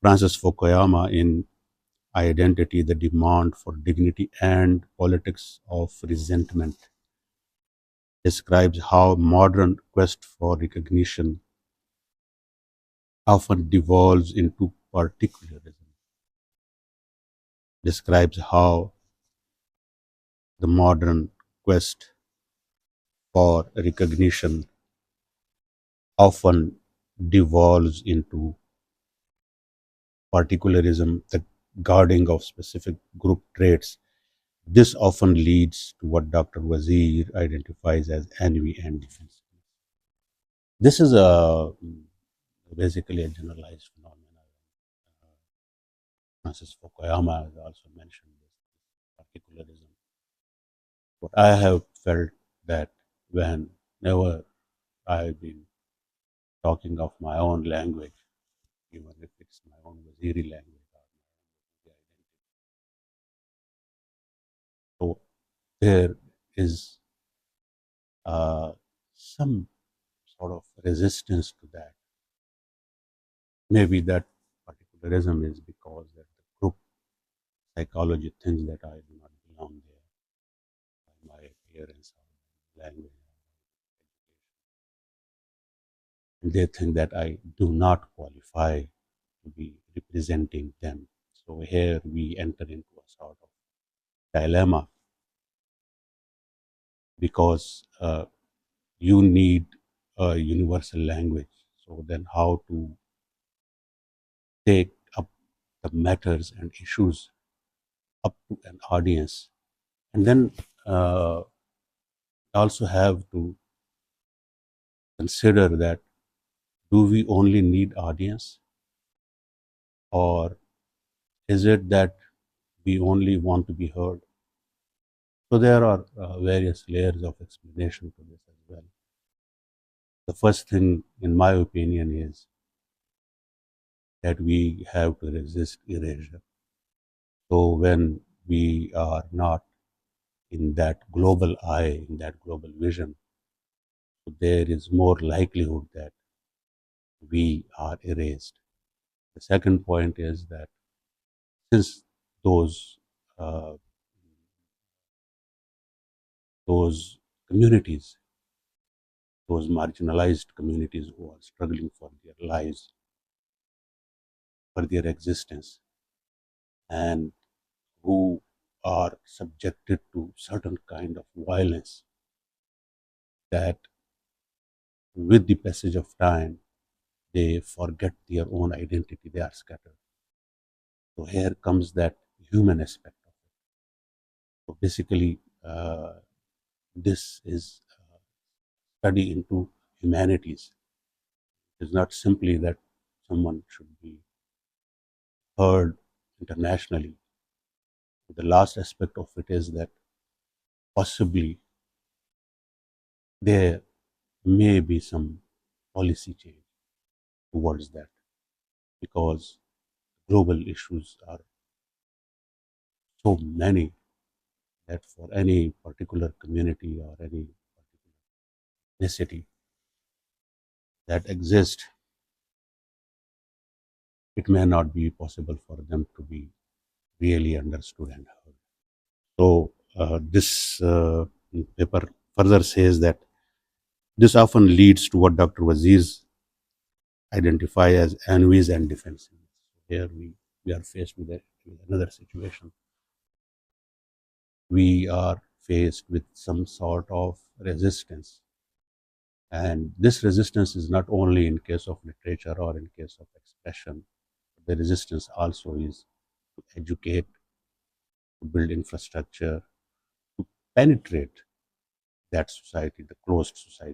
Francis Fukuyama in Identity, the Demand for Dignity and Politics of Resentment describes how modern quest for recognition often devolves into particularism, describes how the modern quest for recognition often devolves into particularism, the guarding of specific group traits. This often leads to what Dr. Wazir identifies as envy and defensiveness. This is basically a generalized phenomenon. Francis Fukuyama has also mentioned this particularism. But I have felt that whenever I've been talking of my own language, even if it's my own Waziri language, so there is some sort of resistance to that. Maybe that particularism is because that the group psychology thinks that I do not belong there by my appearance or language. And they think that I do not qualify to be representing them. So here we enter into a sort of dilemma because you need a universal language. So then how to take up the matters and issues up to an audience. And then also have to consider that do we only need audience, or is it that we only want to be heard? So there are various layers of explanation to this as well. The first thing, in my opinion, is that we have to resist erasure. So when we are not in that global eye, in that global vision, there is more likelihood that we are erased. The second point is that since those uh, those communities, those marginalized communities who are struggling for their lives, for their existence, and who are subjected to certain kind of violence, that with the passage of time they forget their own identity, they are scattered. So here comes that human aspect of it. So basically, this is a study into humanities. It's not simply that someone should be heard internationally. The last aspect of it is that possibly there may be some policy change towards that, because global issues are so many that for any particular community or any particular ethnicity that exist, it may not be possible for them to be really understood and heard. So this paper further says that this often leads to what Dr. Wazir's identify as envies and defensiveness. Here we are faced with another situation. We are faced with some sort of resistance. And this resistance is not only in case of literature or in case of expression. The resistance also is to educate, to build infrastructure, to penetrate that society, the closed society.